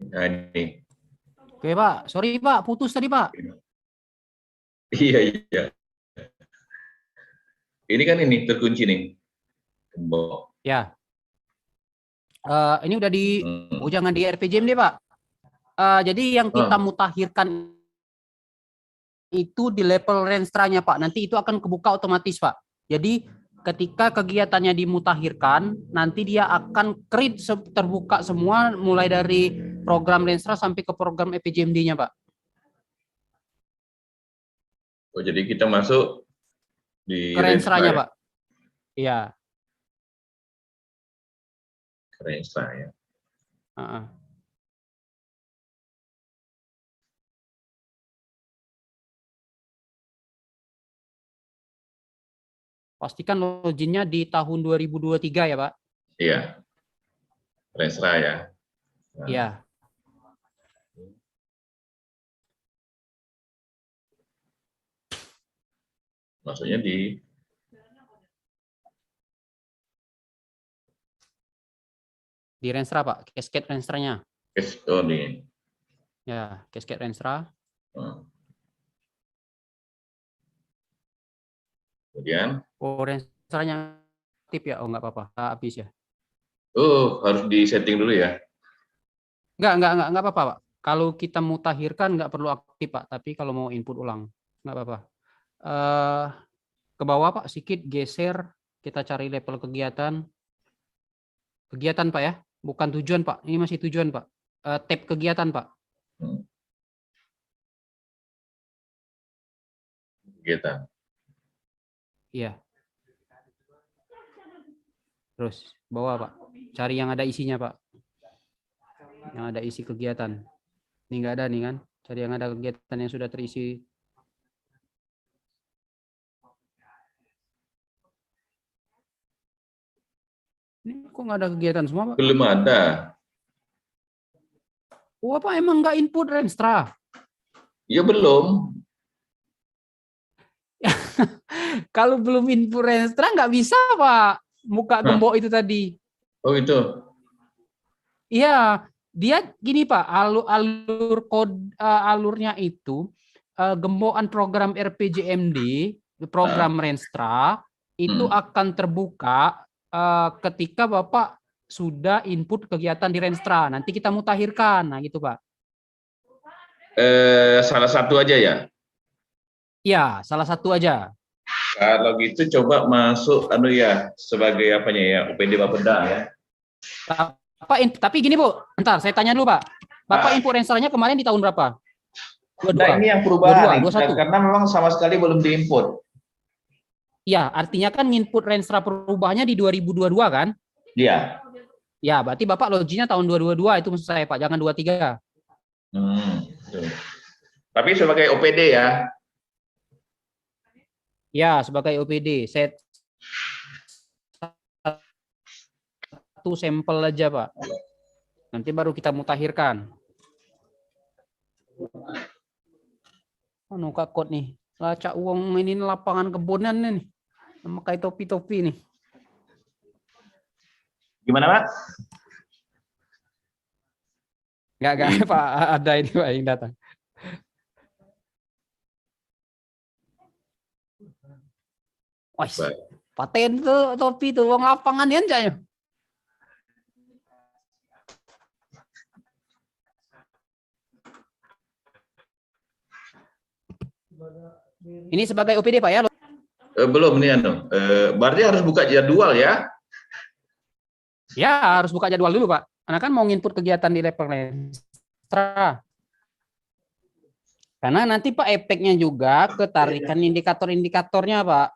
Nah, ini. Oke Pak, sorry Pak, putus tadi Pak. Iya, iya. Ini kan ini terkunci nih. Gembok. Ya. Ini udah di, oh jangan di RPJMD Pak. Jadi yang kita mutakhirkan itu di level renstra-nya Pak. Nanti itu akan kebuka otomatis Pak. Jadi ketika kegiatannya dimutakhirkan, nanti dia akan create terbuka semua mulai dari program renstra sampai ke program EPJMD-nya Pak. Oh, jadi kita masuk di Ke renstra-nya ya? Pak. Iya. Ke renstra ya. Pastikan loginnya di tahun 2023 ya Pak. Iya. Renstra ya. Nah. Iya. Maksudnya di renstra Pak, cascade renstranya. Oh, nih. Ya, cascade renstra. Kemudian? Oh, renstranya aktif ya? Oh, nggak apa-apa, habis ya. Oh, harus di setting dulu ya? Nggak apa-apa Pak. Kalau kita mutakhirkan nggak perlu aktif Pak, tapi kalau mau input ulang, nggak apa-apa. ke bawah Pak, sedikit geser. Kita cari level kegiatan. Kegiatan Pak ya, bukan tujuan Pak. Ini masih tujuan Pak. Tab kegiatan Pak. Kegiatan. Iya. Terus bawah Pak. Cari yang ada isinya Pak. Yang ada isi kegiatan. Ini enggak ada nih kan. Cari yang ada kegiatan yang sudah terisi. Ini kok nggak ada kegiatan semua Pak? Belum ada. Oh, Pak emang nggak input Renstra? Ya belum. Kalau belum input Renstra nggak bisa Pak. Muka gembok itu tadi. Oh itu. Iya, dia gini Pak, alurnya itu gembokan program RPJMD, program Renstra itu akan terbuka ketika Bapak sudah input kegiatan di Renstra. Nanti kita mutakhirkan, nah gitu Pak. Salah satu aja ya? Ya, salah satu aja. Kalau gitu coba masuk sebagai apanya ya, UPD Bapeda ya. Pak, tapi gini Bu, bentar saya tanya dulu Pak. Bapak input Renstranya kemarin di tahun berapa? 22. Nah ini yang perubahan 21. Karena memang sama sekali belum diinput. Ya, artinya kan input Renstra perubahannya di 2022 kan? Iya. Ya, berarti Bapak loginya tahun 2022 itu maksud saya Pak, jangan 23. Tapi sebagai OPD ya? Ya, sebagai OPD. Set satu sampel aja Pak. Nanti baru kita mutakhirkan. Anu Kak Kot nih. Lacak uang ini lapangan kebunan nih. Memakai topi-topi nih. Gimana Pak? Enggak Pak, ada ini Pak yang datang. Wah, paten tuh topi tuh uang lapangan ya aja. Ini sebagai OPD Pak ya? Belum nih berarti harus buka jadwal ya? Ya, harus buka jadwal dulu Pak. Karena kan mau nginput kegiatan di level Renstra. Karena nanti Pak efeknya juga ketarikan indikator-indikatornya Pak.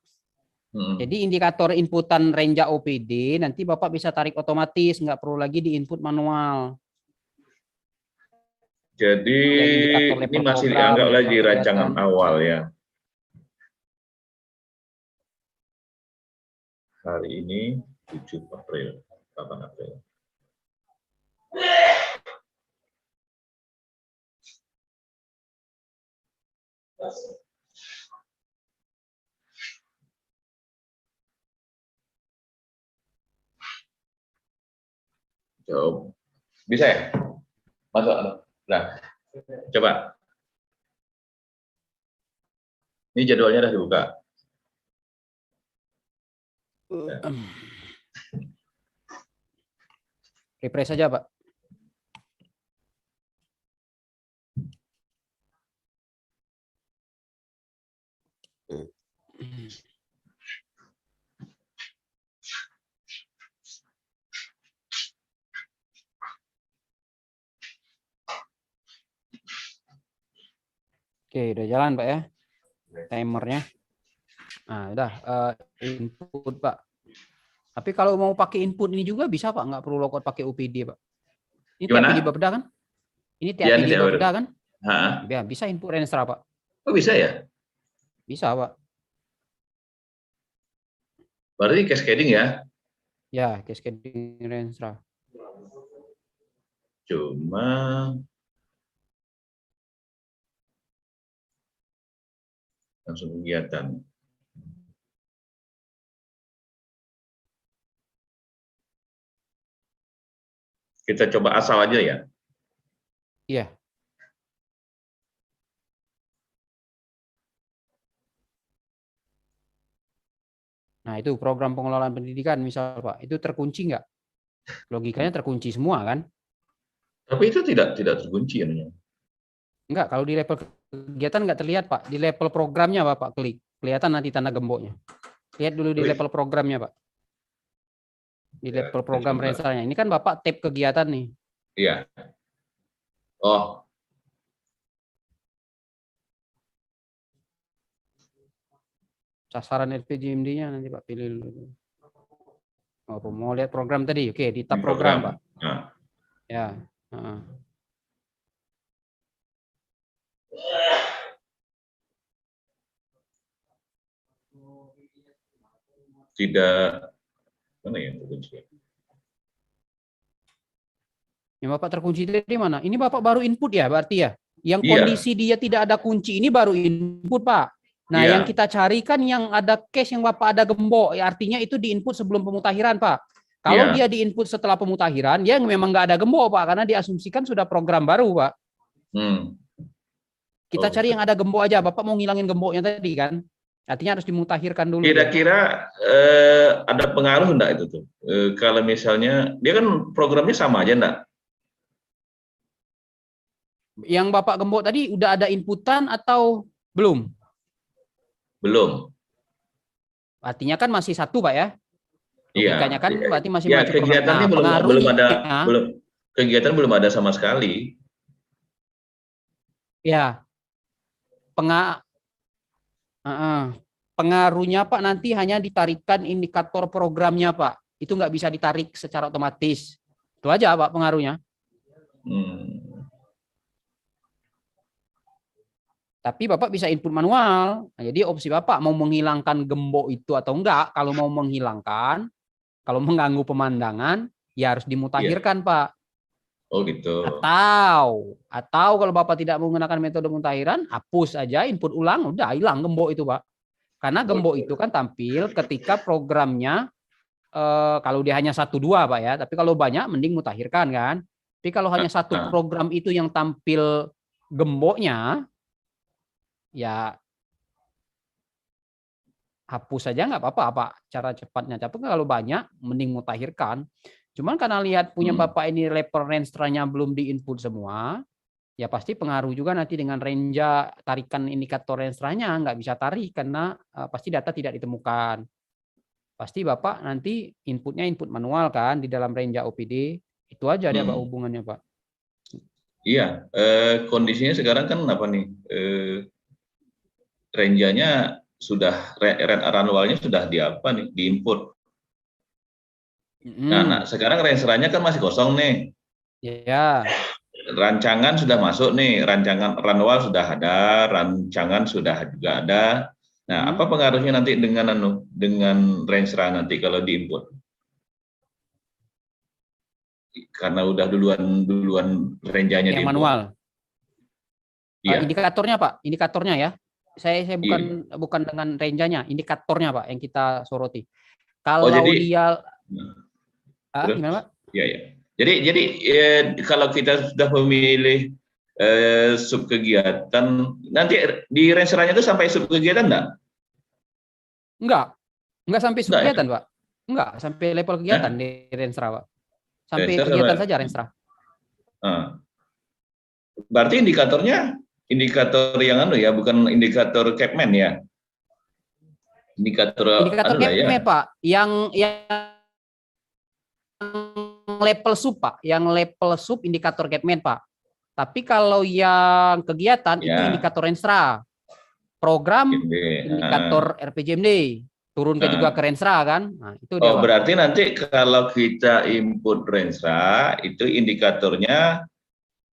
Jadi indikator inputan Renja OPD nanti Bapak bisa tarik otomatis, nggak perlu lagi diinput manual. Jadi ini masih dianggap lagi rancangan awal ya. Hari ini 7 April, 8 April. Coba. Bisa ya? Masuk. Nah, coba. Ini jadwalnya sudah dibuka. Refresh saja Pak. Oke, udah jalan Pak ya. Timernya. Nah, udah input Pak. Tapi kalau mau pakai input ini juga bisa Pak, nggak perlu logout pakai OPD Pak. Ini TAPD Bapeda kan? Ini TAPD Bapeda kan? Ya, bisa input Renstra Pak. Oh bisa ya? Bisa Pak. Berarti cascading ya? Ya, cascading Renstra. Cuma langsung kegiatan. Kita coba asal aja ya? Iya. Nah, itu program pengelolaan pendidikan misal Pak, itu terkunci nggak? Logikanya terkunci semua kan? Tapi itu tidak terkunci ya? Enggak, kalau di level kegiatan nggak terlihat Pak. Di level programnya Bapak klik. Kelihatan nanti tanda gemboknya. Lihat dulu di level programnya, Pak. Di level program Renstra-nya. Ini kan Bapak tab kegiatan nih. Iya. Oh, Sasaran RPJMD-nya nanti Pak pilih dulu. Oh, mau lihat program tadi? Oke, di tab di program, Pak. Nah. Ya. Heeh. Tidak, mana ya terkunci? Yang Bapak terkunci dari mana? Ini Bapak baru input ya, berarti ya? Yang Iya. kondisi dia tidak ada kunci ini baru input, Pak. Nah, Iya. yang kita cari kan yang ada cache yang Bapak ada gembok, ya, artinya itu diinput sebelum pemutakhiran, Pak. Kalau Iya. dia diinput setelah pemutakhiran, dia memang nggak ada gembok, Pak, karena diasumsikan sudah program baru, Pak. Kita cari yang ada gembok aja. Bapak mau ngilangin gemboknya tadi kan? Artinya harus dimutakhirkan dulu. Kira-kira ada pengaruh enggak itu tuh? Kalau misalnya dia kan programnya sama aja enggak? Yang Bapak gembok tadi udah ada inputan atau belum? Belum. Artinya kan masih satu, Pak ya? Logikanya kan berarti masih ya, maju kegiatannya program. belum ada, kegiatan belum ada sama sekali. Ya. Pengaruhnya Pak nanti hanya ditarikkan indikator programnya Pak. Itu nggak bisa ditarik secara otomatis. Itu aja Pak pengaruhnya. Tapi Bapak bisa input manual. Nah, jadi opsi Bapak mau menghilangkan gembok itu atau enggak. Kalau mau menghilangkan, kalau mengganggu pemandangan, ya harus dimutakhirkan Pak. Oh gitu. Atau kalau Bapak tidak menggunakan metode mutakhiran, hapus aja, input ulang, udah hilang gembok itu Pak. Karena gembok itu kan tampil ketika programnya, kalau dia hanya 1-2 Pak ya, tapi kalau banyak mending mutakhirkan kan. Tapi kalau hanya satu program itu yang tampil gemboknya, ya hapus saja nggak apa-apa, apa cara cepatnya. Tapi kalau banyak mending mutakhirkan. Cuman karena lihat punya Bapak ini level Renstra-nya belum diinput semua, ya pasti pengaruh juga nanti dengan range tarikan indikator Renstra-nya nggak bisa tarik karena pasti data tidak ditemukan. Pasti Bapak nanti inputnya input manual kan di dalam range OPD. Itu aja dia Pak hubungannya Pak. Iya, kondisinya sekarang kan apa nih? Range-nya sudah runway-nya sudah di apa nih? Diinput. Nah, sekarang Renstra-nya kan masih kosong nih. Ya. Rancangan sudah masuk nih, rancangan runway sudah ada, rancangan sudah juga ada. Nah, apa pengaruhnya nanti dengan Renstra nanti kalau diinput? Karena udah duluan range-nya yang manual. Iya. Indikatornya Pak, indikatornya ya. Saya bukan dengan range-nya, indikatornya Pak yang kita soroti. Kalau dia gimana Pak? Iya. Jadi kalau kita sudah memilih sub kegiatan, nanti di Renstra-nya itu sampai sub kegiatan enggak? Enggak sampai sub kegiatan Pak. Enggak sampai level kegiatan di Renstra Pak. Sampai kegiatan saja Renstra. Berarti indikatornya indikator yang bukan indikator Capman ya? Indikator Capman Pak, yang level sub Pak, yang level sub indikator Capman Pak. Tapi kalau yang kegiatan itu indikator Renstra. Program indikator RPJMD. Turun juga ke Renstra kan. Nah, itu dia, Pak. Berarti nanti kalau kita input Renstra itu indikatornya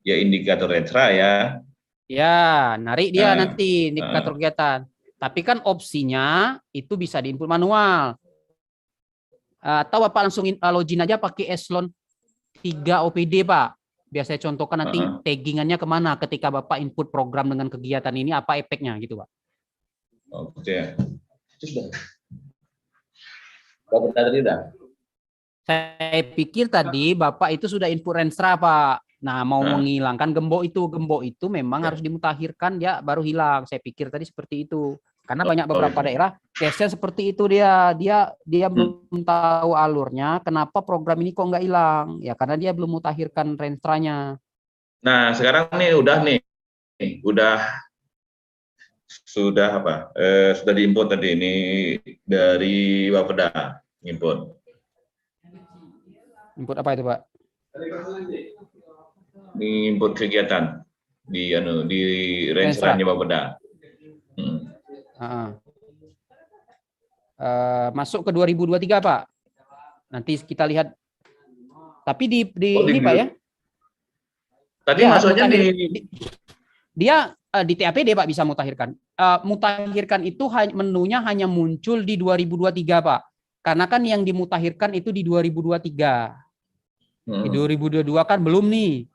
ya indikator Renstra ya. Ya, narik dia nanti indikator kegiatan. Tapi kan opsinya itu bisa diinput manual. Atau Bapak langsung login aja pakai eselon 3 OPD Pak. Biar saya contohkan nanti taggingannya kemana ketika Bapak input program dengan kegiatan ini, apa efeknya gitu Pak. Oke. Itu sudah. Bapak tadi udah? Saya pikir tadi Bapak itu sudah input Renstra Pak. Nah, mau menghilangkan gembok itu memang harus dimutakhirkan, dia baru hilang. Saya pikir tadi seperti itu. Karena banyak beberapa daerah case-nya seperti itu, dia belum tahu alurnya, kenapa program ini kok nggak hilang? Ya karena dia belum mutakhirkan Renstra-nya. Nah, sekarang nih udah sudah apa? Sudah diinput tadi ini dari Bapeda input. Input apa itu, Pak? Ini input kegiatan di range-nya Bapeda. Masuk ke 2023, Pak. Nanti kita lihat. Tapi di ini Pak ya. Tadi ya, masuknya dia di TAPD Pak bisa mutakhirkan. Mutakhirkan itu menunya hanya muncul di 2023 Pak. Karena kan yang dimutakhirkan itu di 2023. Di 2022 kan belum nih.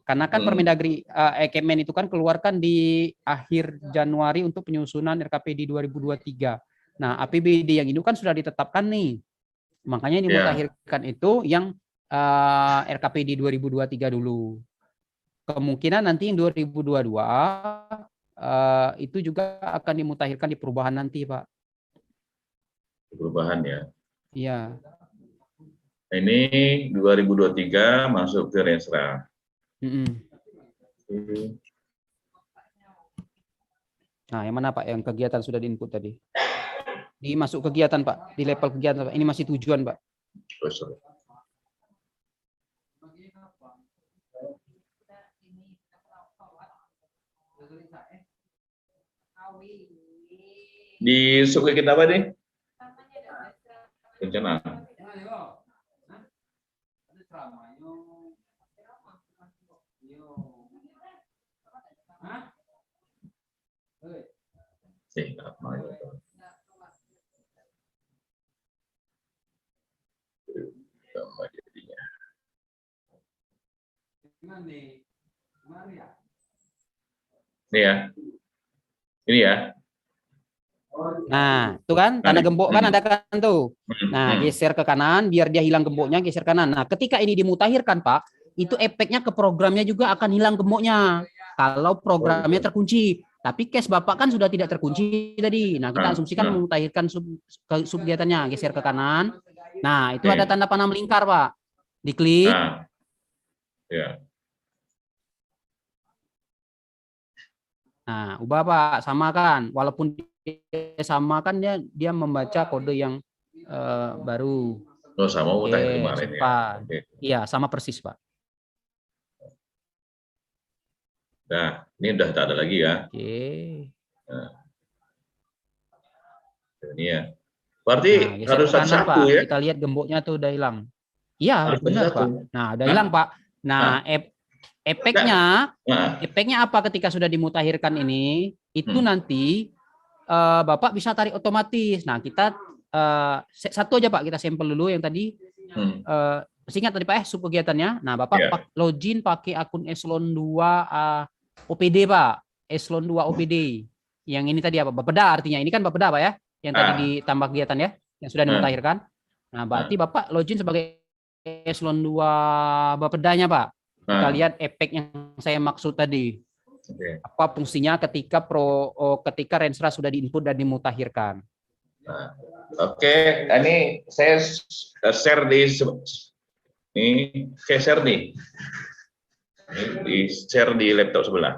Karena kan Permendagri Kemen itu kan keluarkan di akhir Januari untuk penyusunan RKP di 2023. Nah, APBD yang itu kan sudah ditetapkan nih. Makanya yang dimutakhirkan itu yang RKP di 2023 dulu. Kemungkinan nanti yang 2022 itu juga akan dimutakhirkan di perubahan nanti, Pak. Perubahan ya. Iya. Ini 2023 masuk ke Renstra. Nah, yang mana Pak yang kegiatan sudah diinput tadi? Dimasuk kegiatan Pak, di level kegiatan Pak. Ini masih tujuan Pak. Oh, sorry. Di subjek kita apa nih? Rencana. Ini ya. Ini ya. Nah, itu kan tanda gembok kan ada kan tuh. Nah, geser ke kanan biar dia hilang gemboknya, geser kanan. Nah, ketika ini dimutakhirkan, Pak, itu efeknya ke programnya juga akan hilang gemboknya. Kalau programnya terkunci. Tapi case Bapak kan sudah tidak terkunci tadi. Nah, kita asumsikan memutakhirkan subkegiatannya, geser ke kanan. Nah, itu ada tanda panah melingkar, Pak. Diklik. Nah, ubah Pak, sama kan? Walaupun sama kan dia membaca kode yang baru. Oh, sama mutakhir kemarin ya. Iya, sama persis, Pak. Nah, ini udah tak ada lagi ya. Nah. Ini ya. Berarti harus satu-satu ya. Kita lihat gemboknya tuh udah hilang. Iya, benar, Pak. Nah, udah hilang, Pak. Nah, efeknya apa ketika sudah dimutakhirkan ini? Itu nanti Bapak bisa tarik otomatis. Nah, kita satu aja Pak, kita sampel dulu yang tadi. Ingat tadi Pak subkegiatannya. Nah, Bapak login pakai akun Eselon 2 OPD Pak. Eselon 2 OPD. Yang ini tadi apa? Bapeda artinya. Ini kan Bapeda Pak ya. Yang tadi ditambah kegiatan ya, yang sudah dimutakhirkan. Nah, berarti Bapak login sebagai Eselon 2 Bapedanya Pak. Kita lihat efek yang saya maksud tadi. Apa fungsinya ketika Renstra sudah diinput dan dimutakhirkan. Oke, ini saya share di share di laptop sebelah.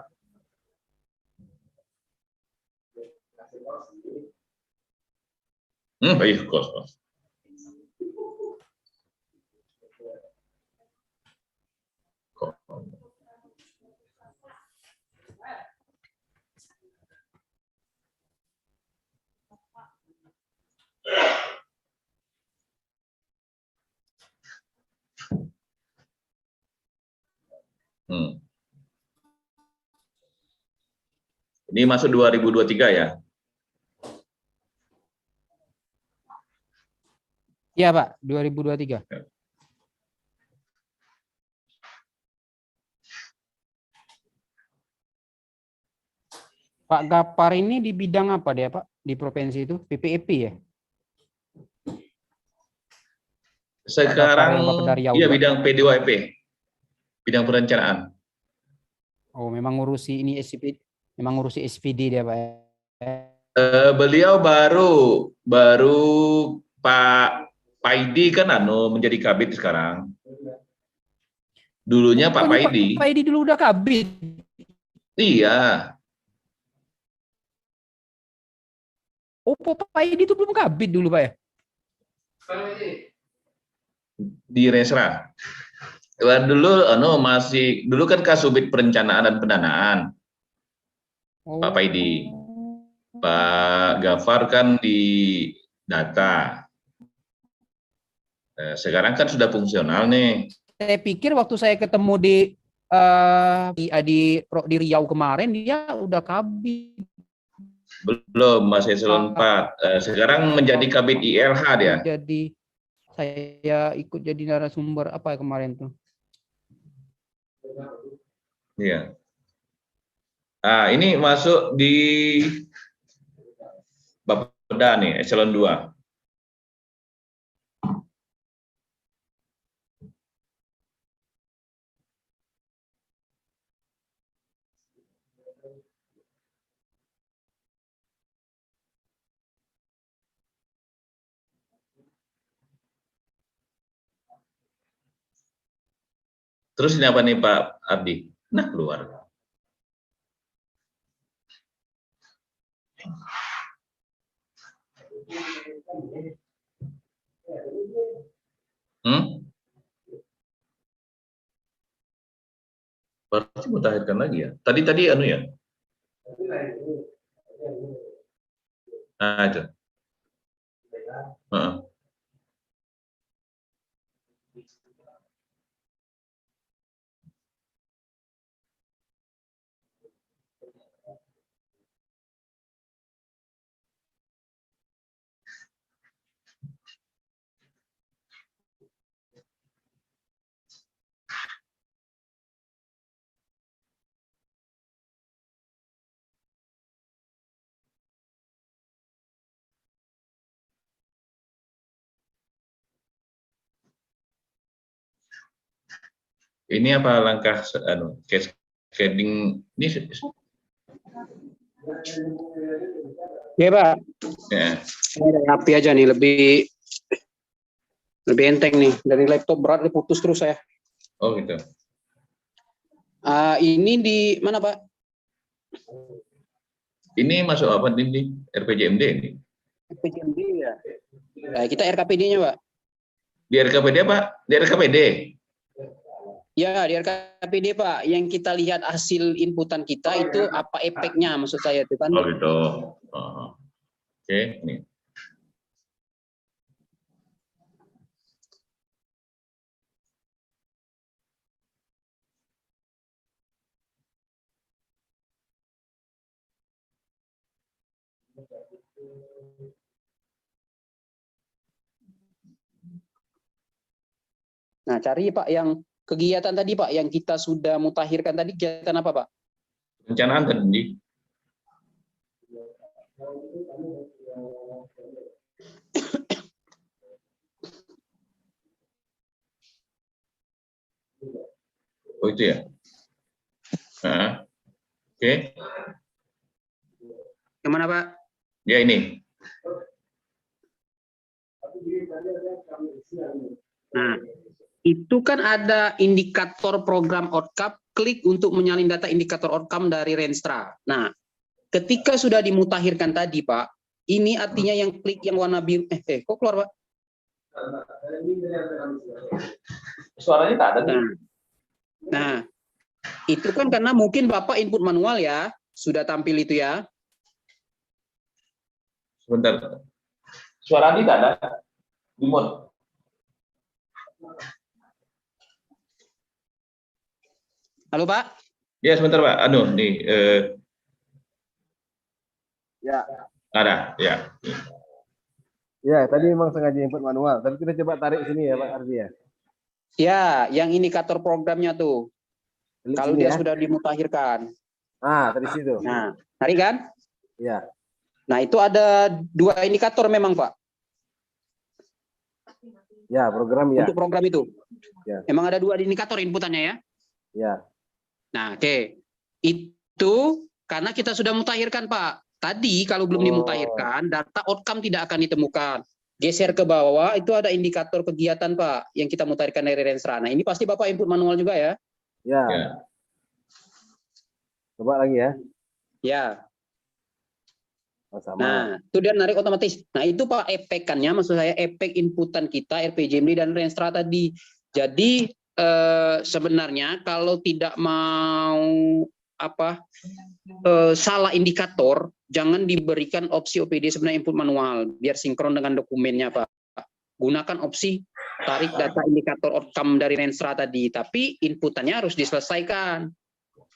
Baik, kos. Ini masuk 2023 ya? Iya Pak, 2023. Pak Gapar ini di bidang apa dia Pak? Di provinsi itu PPEP ya? Sekarang iya bidang P2EP, bidang perencanaan. Oh, memang ngurusi ini SPD, memang ngurusi SPD dia Pak. Beliau baru Pak Paidi kan menjadi kabit sekarang. Dulunya Pak Paidi. Pak Paidi dulu udah kabit. Iya. Oh, Pop ID itu belum kabit dulu, Pak ya? Di Resra. Dulu kan Kasubit Perencanaan dan Pendanaan, Pak Oh. Paidi. Pak Gafar kan di data. Sekarang kan sudah fungsional nih. Saya pikir waktu saya ketemu di Riau kemarin dia udah kabit. Belum, masih eselon 4. Sekarang menjadi Kabit ILH dia. Jadi saya ikut jadi narasumber apa ya kemarin tuh? Iya. Nah, ini masuk di Bapeda nih, eselon 2. Terus ini apa nih Pak Ardi? Nah, keluar. Berarti mutakhirkan lagi ya. Tadi anu ya. Nah, itu. Ini apa langkah cascading ini? Ya Pak, Ya. api aja nih, lebih enteng nih. Dari laptop berat putus terus saya. Oh gitu. Ini di mana Pak? Ini masuk apa di RPJMD ini? RPJMD ya. Nah, kita RKPD-nya Pak. Di RKPD Pak? Di RKPD? Ya, di RKPD Pak. Yang kita lihat hasil inputan kita itu apa efeknya, maksud saya itu kan. Oh gitu. Oke, nih. Nah, cari Pak yang kegiatan tadi Pak, yang kita sudah mutakhirkan tadi, kegiatan apa Pak? Perencanaan tadi. Oh itu ya. Oke. Yang mana Pak? Ya ini. Nah, itu kan ada indikator program outcome, klik untuk menyalin data indikator outcome dari Renstra. Nah, ketika sudah dimutakhirkan tadi Pak, ini artinya yang klik yang warna biru, kok keluar Pak? Suaranya tak ada nih. Nah, itu kan karena mungkin Bapak input manual ya, sudah tampil itu ya. Sebentar. Suara tidak ada. Di mode. Halo Pak? Ya sebentar Pak. Nih. Ya. Ada. Ya. Ya, tadi memang sengaja input manual. Tapi kita coba tarik sini ya Pak Ardi ya. Ya, yang indikator programnya tuh. Klik kalau sini dia ya. sudah dimutakhirkan. Tadi situ. Nah, tarik kan? Ya. Nah, itu ada 2 indikator memang Pak. Ya, program ya. Untuk program itu. Ya. Emang ada 2 indikator inputannya ya? Ya. Nah, oke. Itu karena kita sudah mutakhirkan Pak. Tadi kalau belum dimutakhirkan, data outcome tidak akan ditemukan. Geser ke bawah, itu ada indikator kegiatan Pak, yang kita mutakhirkan dari Renstra. Nah, ini pasti Bapak input manual juga ya? Ya. Coba lagi ya. Ya. sama. Nah, itu dia narik otomatis. Nah, itu Pak efekannya, maksud saya efek inputan kita RPJMD dan Renstra tadi. Jadi sebenarnya kalau tidak mau salah indikator, jangan diberikan opsi OPD sebenarnya input manual, biar sinkron dengan dokumennya Pak. Gunakan opsi tarik data indikator outcome dari Renstra tadi, tapi inputannya harus diselesaikan.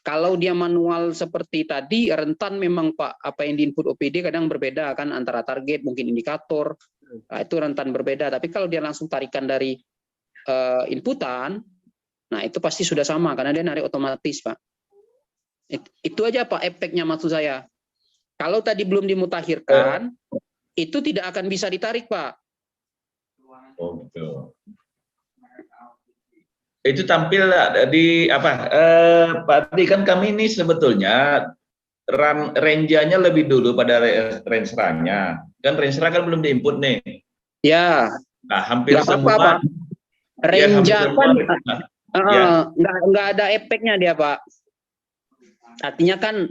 Kalau dia manual seperti tadi, rentan memang Pak, apa yang diinput OPD kadang berbeda kan, antara target, mungkin indikator, nah, itu rentan berbeda. Tapi kalau dia langsung tarikan dari inputan, nah itu pasti sudah sama, karena dia narik otomatis Pak. Itu aja Pak efeknya maksud saya. Kalau tadi belum dimutakhirkan, itu tidak akan bisa ditarik Pak. Oh, gitu. Itu tampil di apa? Pak Adi, kan kami ini sebetulnya range-nya lebih dulu pada Renstra-nya. Kan Renstra kan belum diinput nih. Ya. Nah, hampir Nggak semua. apa-apa, Pak. Range Ya, kan ya. nggak ada efeknya dia Pak. Artinya kan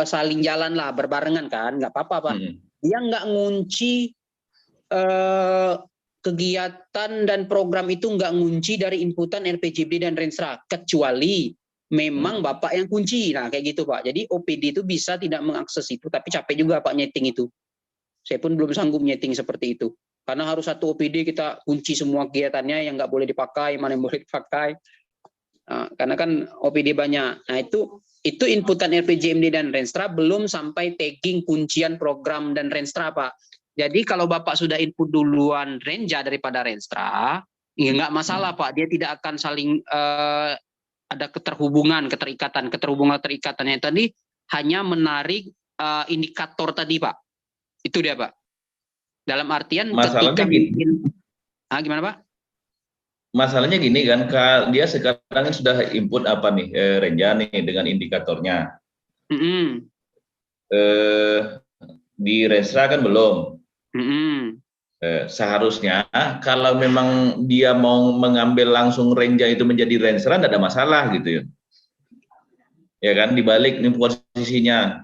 saling jalan lah, berbarengan kan, nggak apa-apa Pak. Dia nggak ngunci kegiatan dan program itu nggak ngunci dari inputan RPJMD dan Renstra, kecuali memang Bapak yang kunci. Nah, kayak gitu Pak. Jadi OPD itu bisa tidak mengakses itu, tapi capek juga Pak nyeting itu. Saya pun belum sanggup nyeting seperti itu. Karena harus satu OPD kita kunci semua kegiatannya yang nggak boleh dipakai, mana yang boleh dipakai. Nah, karena kan OPD banyak. Nah, itu inputan RPJMD dan Renstra belum sampai tagging kuncian program dan Renstra Pak. Jadi kalau Bapak sudah input duluan Renja daripada Renstra, ya nggak masalah Pak. Dia tidak akan saling ada keterikatannya tadi hanya menarik indikator tadi Pak. Itu dia Pak. Dalam artian masalahnya ketika gini. Gimana Pak? Masalahnya gini kan, dia sekarang sudah input apa nih Renja nih dengan indikatornya. Di Renstra kan belum. Seharusnya kalau memang dia mau mengambil langsung Renja itu menjadi Renstra tidak ada masalah gitu ya kan, dibalik nih posisinya.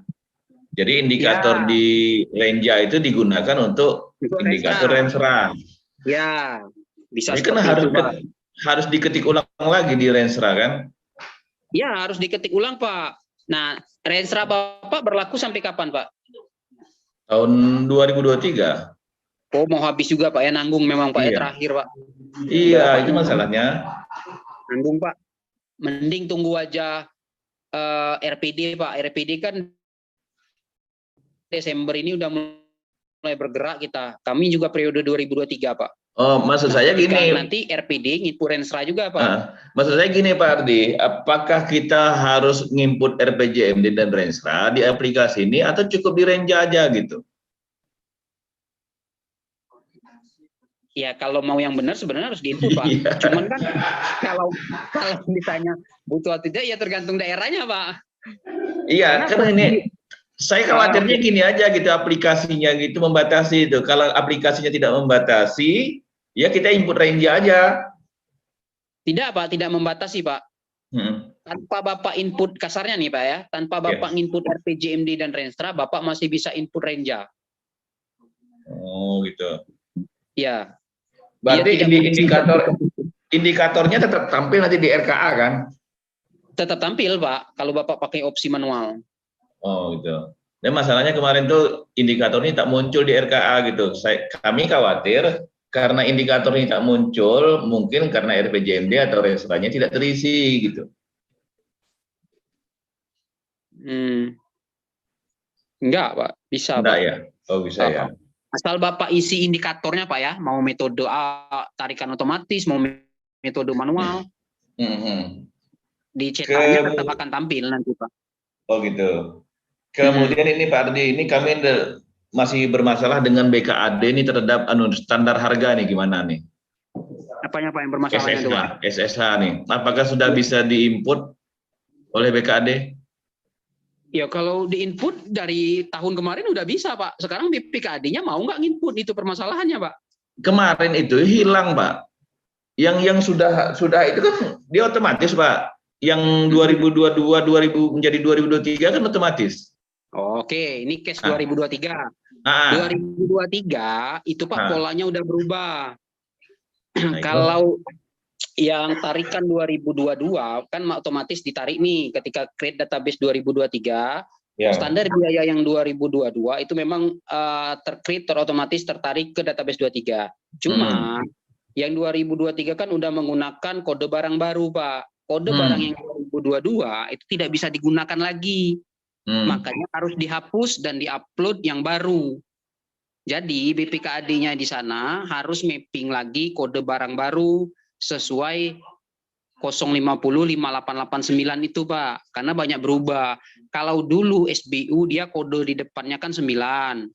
Jadi indikator di Renja itu digunakan untuk indikator Renstra. Ya, bisa. Jadi kan harus diketik ulang lagi di Renstra kan? Ya, harus diketik ulang Pak. Nah, Renstra Bapak berlaku sampai kapan Pak? Tahun 2023. Oh, mau habis juga Pak ya, nanggung memang Pak ya terakhir Pak. Iya, itu masalahnya. Nanggung Pak. Mending tunggu aja RPD Pak. RPD kan Desember ini udah mulai bergerak kita. Kami juga periode 2023 Pak. Oh, maksud saya gini. Nanti RPD nginput Renstra juga Pak. Maksud saya gini Pak Ardi, apakah kita harus nginput RPJMD dan Renstra di aplikasi ini atau cukup di Renja aja gitu? Ya kalau mau yang benar sebenarnya harus diinput Pak. Cuman kan kalau misalnya butuh atau tidak ya tergantung daerahnya Pak. Iya, karena ini saya khawatirnya gini aja gitu, aplikasinya gitu membatasi itu. Kalau aplikasinya tidak membatasi, ya kita input Renja aja. Tidak Pak, tidak membatasi Pak. Tanpa Bapak input, kasarnya nih Pak ya, tanpa Bapak input RPJMD dan Renstra, Bapak masih bisa input Renja. Oh gitu. Ya. Berarti indikatornya tetap tampil nanti di RKA kan? Tetap tampil Pak, kalau Bapak pakai opsi manual. Oh gitu. Dan masalahnya kemarin tuh indikator ini tak muncul di RKA gitu. Kami khawatir karena indikator ini tak muncul, mungkin karena RPJMD atau Renstranya tidak terisi gitu. Enggak Pak, bisa Enggak Pak. Ya? Oh bisa ya. Asal Bapak isi indikatornya Pak ya, mau metode tarikan otomatis, mau metode manual, di cetaknya tetap akan tampil nanti Pak. Oh gitu. Kemudian ini Pak Ardi, ini kami masih bermasalah dengan BKAD ini terhadap standar harga nih, gimana nih? Apanya Pak yang bermasalahnya itu Pak? SSH nih, apakah sudah bisa diinput oleh BKAD? Ya kalau diinput dari tahun kemarin udah bisa Pak. Sekarang BKAD-nya mau nggak nginput, itu permasalahannya Pak. Kemarin itu hilang Pak. Yang sudah itu kan dia otomatis Pak. Yang 2022 menjadi 2023 kan otomatis. Oke, ini case Ah. 2023. Ah, 2023 itu Pak Ah. polanya udah berubah. nah itu. Kalau yang tarikan 2022 kan otomatis ditarik nih ketika create database 2023. Ya. Standar biaya yang 2022 itu memang terotomatis tertarik ke database 23. Cuma yang 2023 kan udah menggunakan kode barang baru, Pak. Kode barang yang 2022 itu tidak bisa digunakan lagi. Makanya harus dihapus dan diupload yang baru. Jadi BPKAD-nya di sana harus mapping lagi kode barang baru sesuai 0505889 itu, Pak. Karena banyak berubah. Kalau dulu SBU dia kode di depannya kan 9.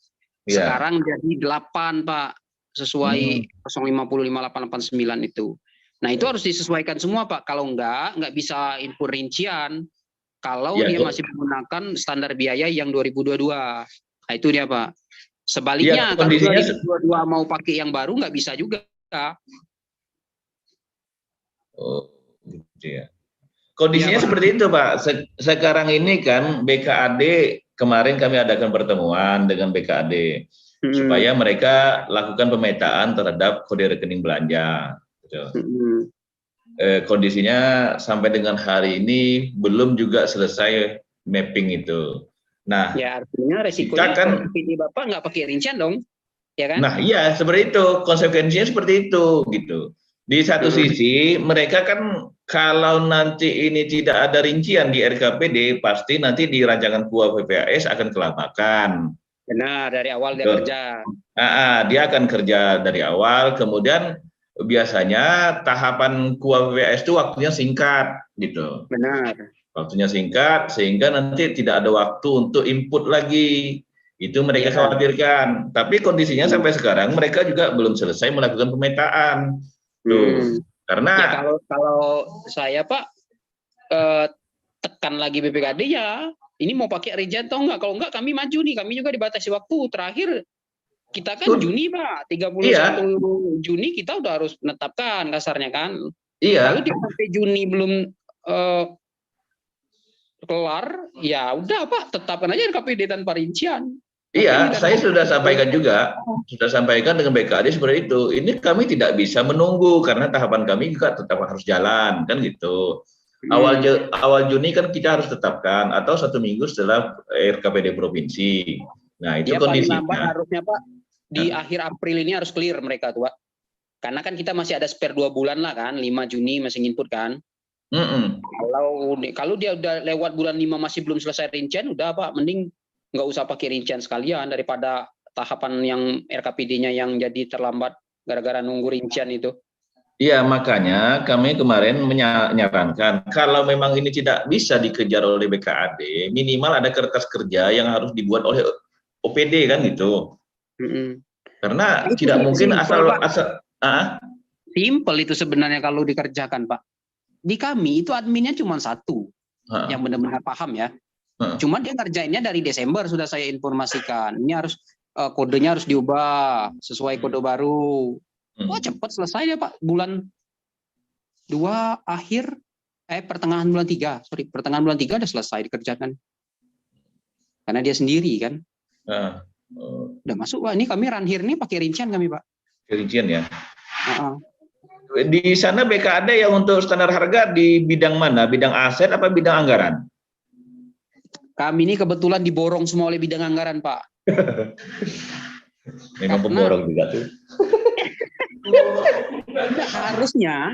Iya. Sekarang jadi 8, Pak. Sesuai 0505889 itu. Nah, itu harus disesuaikan semua, Pak. Kalau enggak bisa input rincian. Kalau Ya, dia masih menggunakan standar biaya yang 2022. Nah, itu dia, Pak. Sebaliknya, ya, kalau kondisinya 2022 mau pakai yang baru, nggak bisa juga. Oh, gitu ya. Kondisinya Ya, Pak. seperti itu, Pak. Sekarang ini kan BKAD, kemarin kami adakan pertemuan dengan BKAD supaya mereka lakukan pemetaan terhadap kode rekening belanja. Gitu. Kondisinya sampai dengan hari ini belum juga selesai mapping itu. Nah, ya artinya resikonya kan, PD Bapak nggak pakai rincian dong, ya kan? Nah, iya seperti itu, konsekuensinya seperti itu, gitu. Di satu sisi, mereka kan kalau nanti ini tidak ada rincian di RKPD, pasti nanti di rancangan KUA PPAS akan kelabakan. Benar, dari awal dia kerja. Dia akan kerja dari awal, kemudian biasanya tahapan KUA PPAS itu waktunya singkat, gitu. Benar. Waktunya singkat, sehingga nanti tidak ada waktu untuk input lagi. Itu mereka khawatirkan. Tapi kondisinya sampai sekarang mereka juga belum selesai melakukan pemetaan. Tuh. Karena ya, kalau saya, Pak, tekan lagi BPKD ya, ini mau pakai rincian atau enggak? Kalau enggak kami maju nih, kami juga dibatasi waktu. Terakhir kita kan Juni, Pak, 31 Juni kita udah harus menetapkan kasarnya kan. Kalau dia sampai Juni belum kelar, ya udah, Pak, tetapkan aja RKPD tanpa rincian. Iya, saya sudah sampaikan juga, sudah sampaikan dengan BKAD seperti itu. Ini kami tidak bisa menunggu karena tahapan kami juga tetap harus jalan, kan gitu. Awal Juni kan kita harus tetapkan atau 1 minggu setelah RKPD provinsi. Nah, itu kondisinya. Paling lambat harusnya, Pak, di akhir April ini harus clear mereka tuh, Pak. Karena kan kita masih ada spare 2 bulan lah kan, 5 Juni masih input kan. Kalau dia udah lewat bulan 5 masih belum selesai rincian, udah, Pak, mending nggak usah pakai rincian sekalian daripada tahapan yang RKPD-nya yang jadi terlambat gara-gara nunggu rincian itu. Iya, makanya kami kemarin menyarankan kalau memang ini tidak bisa dikejar oleh BKAD, minimal ada kertas kerja yang harus dibuat oleh OPD kan gitu. Karena itu tidak mungkin asal Simple itu sebenarnya kalau dikerjakan, Pak. Di kami itu adminnya cuma 1 yang benar-benar paham ya. Cuma dia ngerjainnya dari Desember sudah saya informasikan. Ini harus kodenya harus diubah sesuai kode baru. Wah, cepat selesai ya, Pak. Bulan 2 akhir pertengahan bulan 3. Pertengahan bulan 3 udah selesai dikerjakan. Karena dia sendiri kan. Udah masuk, Pak. Ini kami ranhir nih pakai rincian kami, Pak. Rincian ya. Di sana BKAD yang untuk standar harga di bidang mana? Bidang aset apa bidang anggaran? Kami ini kebetulan diborong semua oleh bidang anggaran, Pak. Memang pemborong juga tuh.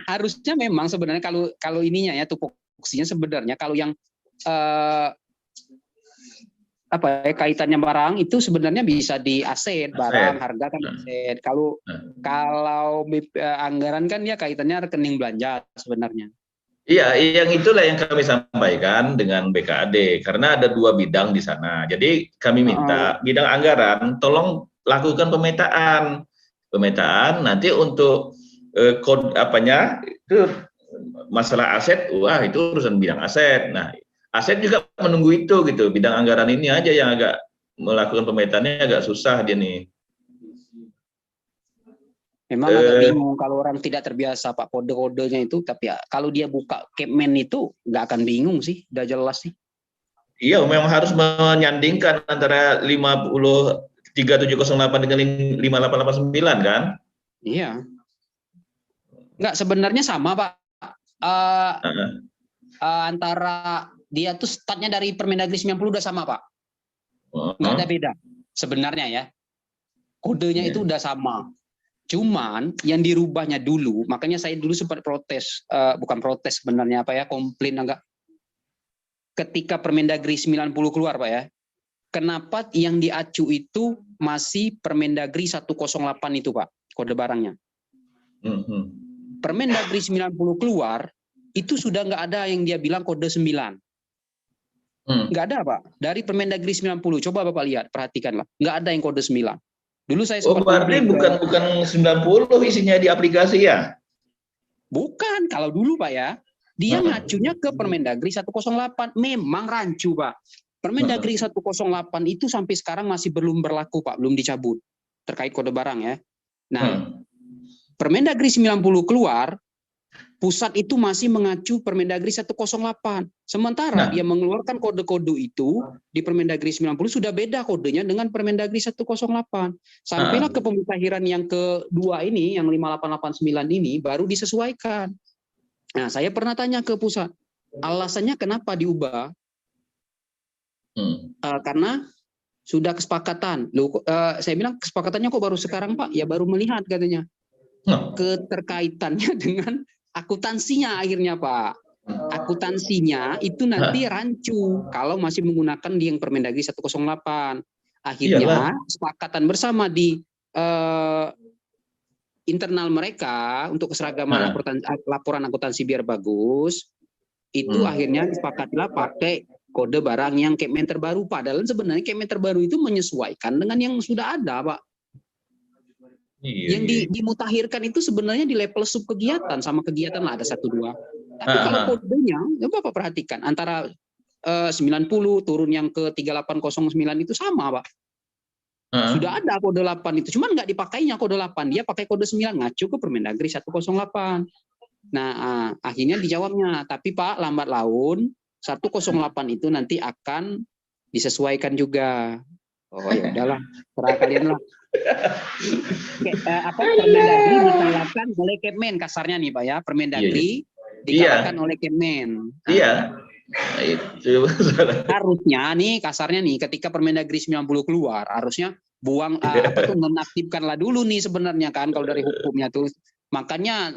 harusnya memang sebenarnya kalau ininya ya tupoksinya sebenarnya kalau yang kaitannya barang itu sebenarnya bisa di aset barang harga kan aset. Kalau anggaran kan ya kaitannya rekening belanja sebenarnya. Iya, yang itulah yang kami sampaikan dengan BKAD karena ada 2 bidang di sana. Jadi kami minta bidang anggaran tolong lakukan pemetaan nanti untuk itu masalah aset, wah itu urusan bidang aset. Nah, aset juga menunggu itu gitu. Bidang anggaran ini aja yang agak melakukan pemetaannya agak susah dia nih. Memang agak bingung kalau orang tidak terbiasa, Pak, kode-kodenya itu. Tapi ya kalau dia buka Capman itu nggak akan bingung sih, udah jelas sih. Iya, memang harus menyandingkan antara 3708 dengan 5889 kan? Iya. Enggak, sebenarnya sama, Pak. Antara dia tuh startnya dari Permendagri 90 udah sama, Pak. Nggak ada beda sebenarnya ya. Kodenya itu udah sama. Cuman yang dirubahnya dulu, makanya saya dulu sempat protes, bukan protes sebenarnya komplain agak. Ketika Permendagri 90 keluar, Pak ya. Kenapa yang diacu itu masih Permendagri 108 itu, Pak, kode barangnya. Permendagri 90 keluar, itu sudah nggak ada yang dia bilang kode 9. Nggak ada, Pak. Dari Permendagri 90, coba Bapak lihat, perhatikanlah. Nggak ada yang kode 9. Dulu saya sempat berarti bukan 90 isinya di aplikasi ya? Bukan, kalau dulu Pak ya. Dia ngacunya ke Permendagri 108. Memang rancu, Pak. Permendagri 108 itu sampai sekarang masih belum berlaku, Pak. Belum dicabut. Terkait kode barang ya. Nah, Permendagri 90 keluar, pusat itu masih mengacu Permendagri 108. Sementara dia mengeluarkan kode-kode itu di Permendagri 90 sudah beda kodenya dengan Permendagri 108. Sampailah ke pemutahiran yang kedua ini, yang 5889 ini, baru disesuaikan. Nah, saya pernah tanya ke pusat, alasannya kenapa diubah? Karena sudah kesepakatan. Loh, saya bilang kesepakatannya kok baru sekarang, Pak? Ya baru melihat katanya. Keterkaitannya dengan akuntansinya akhirnya, Pak. Akuntansinya itu nanti rancu kalau masih menggunakan di yang Permendagri 108. Akhirnya kesepakatan bersama di internal mereka untuk keseragaman laporan akuntansi biar bagus, itu akhirnya disepakatilah pakai kode barang yang Kemen terbaru. Padahal sebenarnya Kemen terbaru itu menyesuaikan dengan yang sudah ada, Pak. Yang dimutakhirkan itu sebenarnya di level sub kegiatan, sama kegiatan lah ada 1-2. Tapi kalau kodenya, ya Bapak perhatikan, antara 90 turun yang ke 3809 itu sama, Pak. Sudah ada kode 8 itu, cuman nggak dipakainya kode 8, dia pakai kode 9, ngacu ke Permendagri 108. Nah, akhirnya dijawabnya, tapi Pak, lambat laun 108 itu nanti akan disesuaikan juga. Oh ya udahlah, serah kalian lah. Permendagri dikalahkan oleh Kemen, kasarnya nih Pak ya, Permendagri dikalahkan oleh Kemen. Iya. Nah, itu harusnya nih kasarnya nih, ketika Permendagri 90 keluar, harusnya buang nonaktifkanlah dulu nih sebenarnya kan, kalau dari hukumnya tuh. Makanya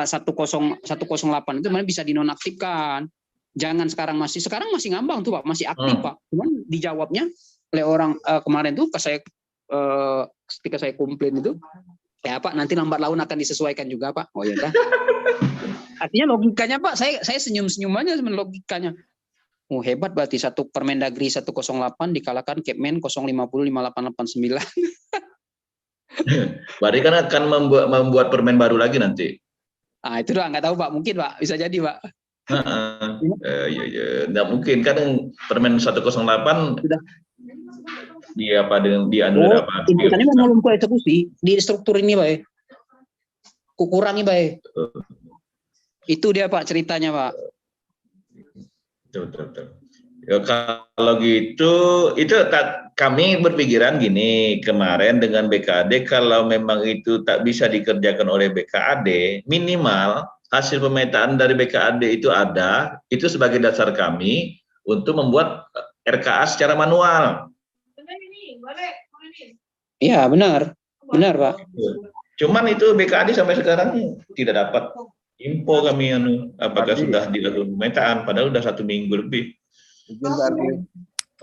108 itu mana bisa dinonaktifkan. Jangan sekarang masih ngambang tuh Pak, masih aktif Pak. Cuman dijawabnya oleh orang kemarin tuh ketika saya komplain itu, ya Pak, nanti lambat laun akan disesuaikan juga Pak. Oh ya udah. Artinya logikanya Pak, saya senyum-senyum aja sebenarnya logikanya. Oh hebat berarti satu Permendagri 108 dikalahkan Kemen 050 5889. Berarti kan akan membuat permen baru lagi nanti. Ah itu doang, nggak tahu Pak, mungkin Pak, bisa jadi Pak. Iya, nggak mungkin kan permen 108 sudah dianulir apa? Ini mau lumpuh eksekusi di struktur ini Pak. Kukurangi Pak. Itu dia Pak ceritanya Pak. Betul. Ya, kalau gitu, kami berpikiran gini, kemarin dengan BKAD, kalau memang itu tak bisa dikerjakan oleh BKAD, minimal hasil pemetaan dari BKAD itu ada, itu sebagai dasar kami untuk membuat RKA secara manual. Iya benar Pak. Cuman itu BKAD sampai sekarang tidak dapat info kami apakah sudah dilakukan pemetaan, padahal sudah 1 minggu lebih.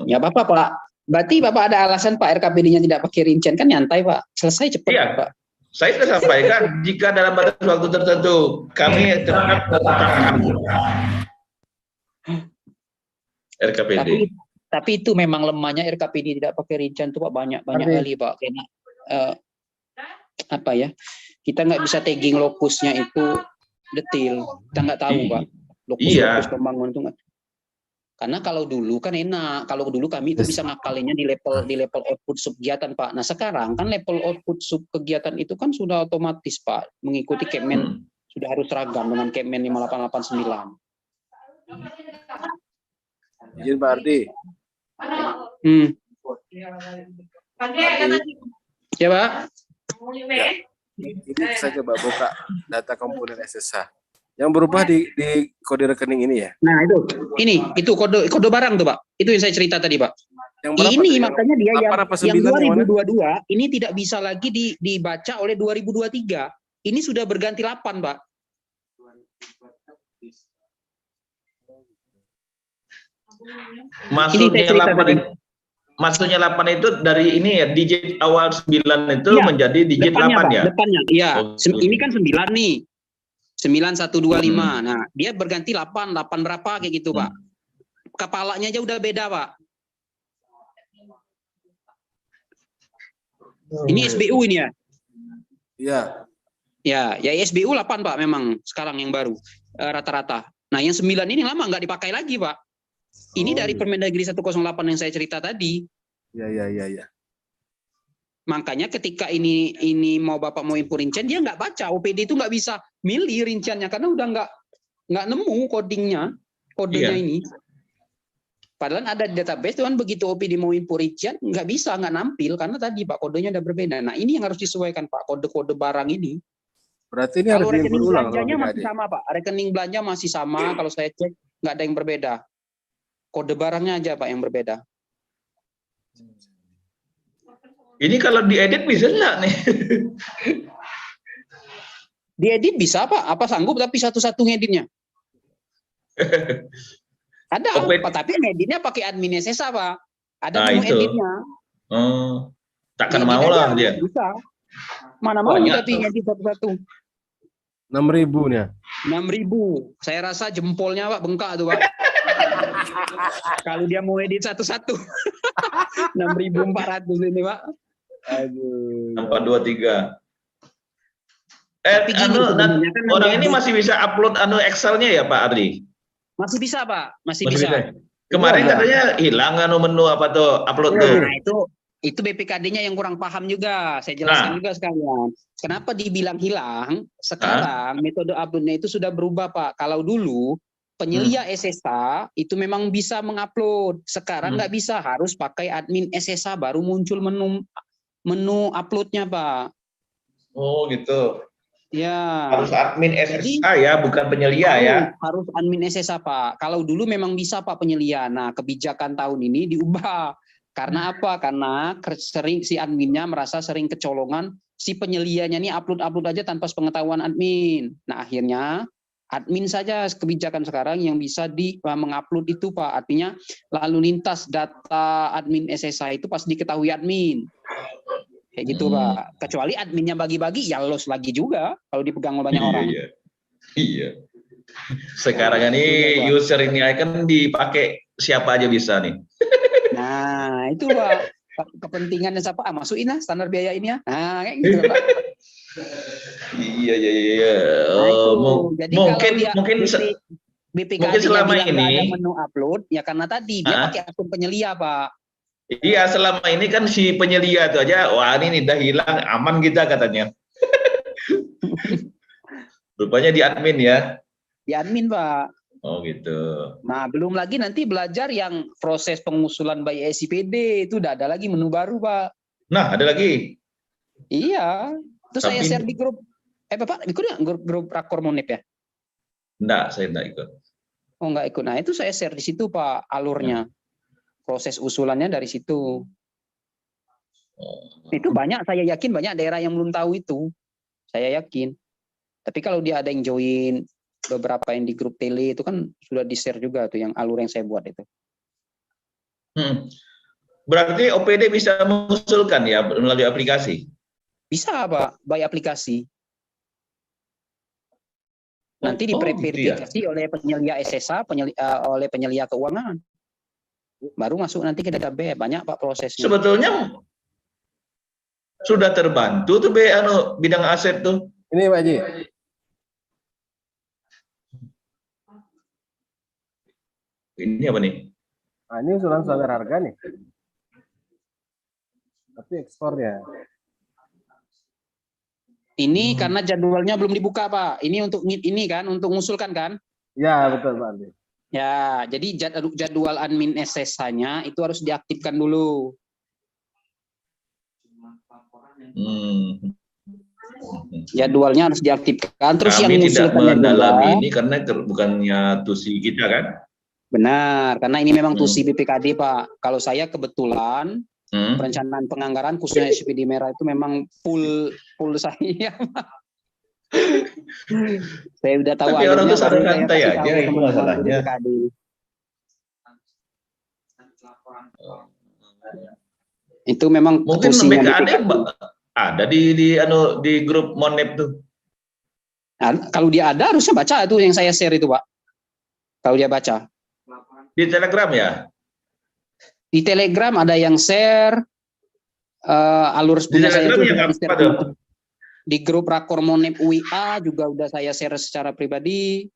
Ya Bapak Pak, berarti Bapak ada alasan Pak RKPD-nya tidak pakai rincian, kan nyantai Pak, selesai cepat iya, Pak. Saya sudah sampaikan jika dalam batas waktu tertentu kami tetap RKPD. Tapi itu memang lemahnya RKPD tidak pakai rincian tuh Pak, banyak kali Pak, karena kita nggak bisa tagging lokusnya itu detail, kita nggak tahu Pak lokus pembangunan itu nggak. Karena kalau dulu kan enak, kalau dulu kami itu bisa ngakalinnya di level output sub kegiatan Pak. Nah sekarang kan level output sub kegiatan itu kan sudah otomatis Pak, mengikuti Kemen, sudah harus seragam dengan Kemen 5889. Izin Pak Ardi. Ya Pak. Ya. Ini saya coba buka data komponen SSH. Yang berubah di kode rekening ini ya? Nah itu kode barang tuh Pak. Itu yang saya cerita tadi Pak. Yang berapa Ini tuh? makanya dia yang 2022 ini tidak bisa lagi dibaca oleh 2023. Ini sudah berganti 8 Pak. Maksudnya 8 itu dari ini ya, digit awal 9 itu ya, menjadi digit depannya, 8 Pak, ya? Depannya, iya. Oh, Ini kan 9 nih. 9125. Nah, dia berganti 8 berapa kayak gitu, Pak. Kepalanya aja udah beda, Pak. Ini SBU ini ya? Iya. Ya SBU 8, Pak, memang sekarang yang baru rata-rata. Nah, yang 9 ini lama nggak dipakai lagi, Pak. Ini dari Permendagri 108 yang saya cerita tadi. Iya. Makanya ketika ini mau Bapak mau impor rincian, dia nggak baca. OPD itu nggak bisa milih rinciannya karena udah nggak nemu kodenya ini. Padahal ada di database, tuh kan begitu OPD mau impor rincian nggak bisa, nggak nampil karena tadi Pak kodenya udah berbeda. Nah ini yang harus disesuaikan Pak, kode-kode barang ini. Berarti ini kalau harus rekening berulang, belanjanya masih sama Pak, rekening belanja masih sama. Kalau saya cek nggak ada yang berbeda. Kode barangnya aja Pak yang berbeda. Ini kalau diedit bisa nggak nih? Diedit bisa Pak, apa sanggup tapi satu-satu ngeditnya? Ada, Pak, tapi ngeditnya pakai admin SSH Pak. Ada menu editnya. Takkan mau lah dia. Bisa. Mana mau tapi ngedit satu-satu. 6.000 nih. 6.000. Saya rasa jempolnya Pak bengkak tuh Pak. Kalau dia mau edit satu-satu. 6.400 ini Pak. Aduh. 423. Orang ini masih bisa upload Excel-nya ya Pak Ardi? Masih bisa Pak, masih bisa. Kemarin katanya hilang menu apa tuh upload tuh. Nah, itu BPKD-nya yang kurang paham juga. Saya jelaskan juga sekalian. Kenapa dibilang hilang? Sekarang metode upload-nya itu sudah berubah Pak. Kalau dulu penyelia SSH itu memang bisa mengupload. Sekarang nggak bisa, harus pakai admin SSH baru muncul menu upload-nya Pak. Oh gitu. Ya. Harus admin SSH ya, bukan penyelia ya. Harus admin SSH Pak. Kalau dulu memang bisa Pak penyelia. Nah kebijakan tahun ini diubah. Karena apa? Karena sering si adminnya merasa sering kecolongan, si penyelianya ini upload aja tanpa sepengetahuan admin. Nah akhirnya admin saja kebijakan sekarang yang bisa mengupload itu Pak. Artinya lalu lintas data admin SSH itu pasti diketahui admin. Kayak gitu Pak. Kecuali adminnya bagi-bagi ya los lagi juga kalau dipegang oleh banyak orang. Iya. Sekarang ini user ini kan dipakai siapa aja bisa nih. Nah, itu Pak. Kepentingannya siapa? Masukin lah standar biaya ini ya. Nah, kayak gitu Pak. Iya. Jadi mungkin BPKD mungkin selama ini ada menu upload ya karena tadi dia pakai akun penyelia Pak. Iya, selama ini kan si penyelia itu aja, wah ini udah hilang, aman kita katanya. Rupanya di admin ya. Di admin Pak. Oh gitu. Nah belum lagi nanti belajar yang proses pengusulan by SIPD itu udah ada lagi menu baru Pak. Nah ada lagi. Iya. Itu saya share di grup. Bapak ikut nggak grup Rakor Monip ya? Enggak, saya enggak ikut. Oh enggak ikut. Nah itu saya share di situ Pak alurnya. Proses usulannya dari situ. Itu banyak, saya yakin banyak daerah yang belum tahu itu. Saya yakin. Tapi kalau dia ada yang join beberapa yang di grup tele itu kan sudah di-share juga tuh yang alur yang saya buat itu. Berarti OPD bisa mengusulkan ya melalui aplikasi? Bisa Pak, by aplikasi. Nanti diverifikasi oleh penyelia SSH, oleh penyelia keuangan. Baru masuk nanti ke database. Banyak Pak prosesnya. Sebetulnya sudah terbantu tuh bidang aset tuh. Ini Pak Haji. Ini apa nih? Nah, ini usulan standar harga nih. Tapi ekspornya. Ini karena jadwalnya belum dibuka Pak. Ini untuk ini kan, untuk mengusulkan kan? Ya betul Pak Andi. Ya, jadi jadwal admin SSH-nya itu harus diaktifkan dulu. Jadwalnya harus diaktifkan. Terus yang Kami tidak mengusulkannya mendalami juga, ini karena bukannya tusi kita kan? benar, karena ini memang tusi BPKD, Pak. Kalau saya kebetulan perencanaan penganggaran khususnya SPD Merah itu memang full saya. Saya udah tahu Tapi orang alurnya, itu baru saya santai kasih aja, tahu itu teman-teman di masalahnya. BPKD. Itu memang Mungkin tusinya BKAD BPKD. ada di grup Monep tuh. Kalau dia ada harusnya baca itu yang saya share itu, Pak. Kalau dia baca. Di Telegram ya? Di Telegram ada yang share alur Di punya saya Telegram juga yang di share apa tuh? di grup Rakor Monep UIA juga udah saya share secara pribadi.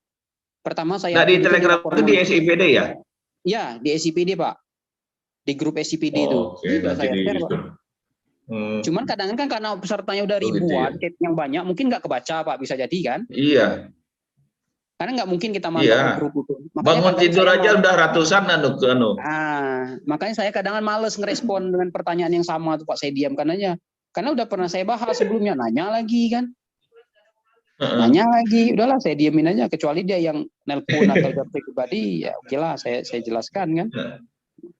Pertama saya Nah, di upload Telegram Rakor itu di Monep. SIPD ya? Ya, di SIPD, Pak. Di grup SIPD itu. Oke, Udah nanti saya di share, Pak. Cuman kadang kan karena pesertanya udah gitu ribuan, ya. chat yang banyak, mungkin nggak kebaca, Pak. Bisa jadi kan? Iya, Karena nggak mungkin kita mantap di iya. grup itu. Makanya Bangun kadang tidur saya aja udah ratusan makanya saya kadang males ngerespon dengan pertanyaan yang sama tuh, Pak. Saya diamkan aja. Karena udah pernah saya bahas sebelumnya, nanya lagi kan. Nanya lagi, udahlah saya diamin aja. Kecuali dia yang nelpon atau japri pribadi, ya oke lah, saya jelaskan kan.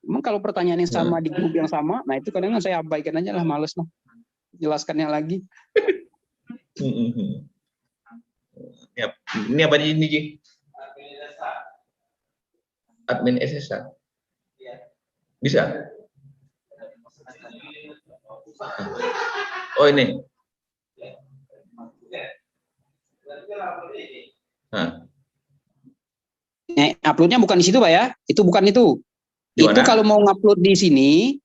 Emang kalau pertanyaan yang sama di grup yang sama, nah itu kadang saya abaikan aja lah, males lah. Jelaskannya lagi. Ini apa ini, Ji? Admin SSH. Bisa? Oh, ini. Uploadnya bukan di situ, Pak ya. Itu bukan itu. Itu kalau mau ngupload di sini,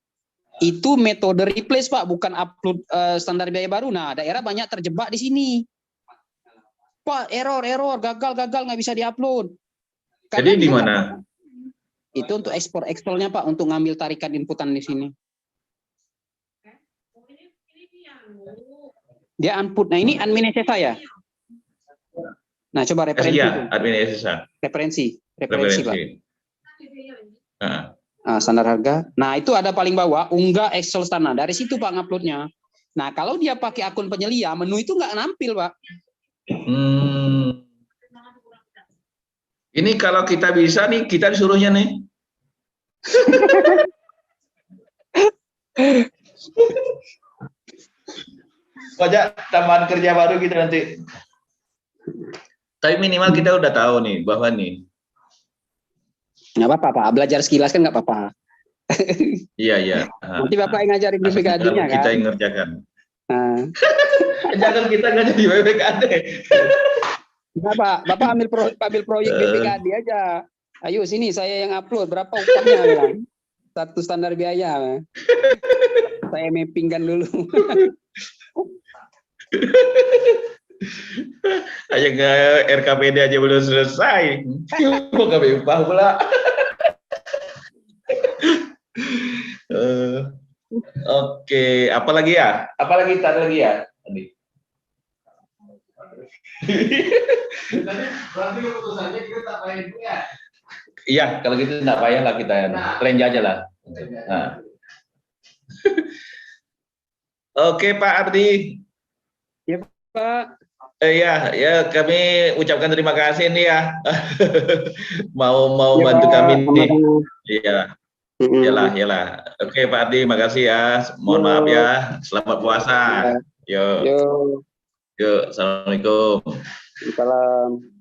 itu metode replace, Pak, bukan upload standar biaya baru. Nah, daerah banyak terjebak di sini. Pak, error, gagal, nggak bisa diupload. Jadi di mana? Itu untuk ekspor Excel-nya, Pak, untuk ngambil tarikan inputan di sini. Dia input. Nah, ini admin SSH ya. Nah, coba referensi. Iya, admin SSH. Referensi, Pak. Nah, standar harga. Nah, itu ada paling bawah, unggah Excel standar. Dari situ, Pak, nguploadnya. Nah, kalau dia pakai akun penyelia, menu itu nggak nampil, Pak. Ini kalau kita bisa nih, kita disuruhnya nih. Pajak tambahan kerja baru kita nanti. Tapi minimal kita udah tahu nih bahwa nih. Nggak apa-apa, Pak. Belajar sekilas kan nggak apa-apa. Iya. Nanti Bapak yang ngajarin BPKD-nya kan? Kita yang ngerjakan. Jangan kita nggak jadi BPKD. Nah, Pak, Bapak ambil proyek BPKD aja. Ayo sini saya yang upload, berapa upahnya ya? Satu standar biaya. Saya mappingkan dulu. Aja nggak RKPD aja belum selesai. Mau nggak upah pula. Oke, apalagi ya? Apalagi tak lagi ya? Berarti keputusannya kita tak payah ya? Iya, kalau gitu nggak payah lah kita range aja lah. Nah. Oke, Pak Ardi. Ya, Pak. Ya kami ucapkan terima kasih nih ya. mau Ya, bantu Pak. kami nih. Iya. Iyalah. Oke, Pak Ardi, makasih ya. Mohon maaf ya. Selamat puasa. Yuk. Assalamualaikum. Salam.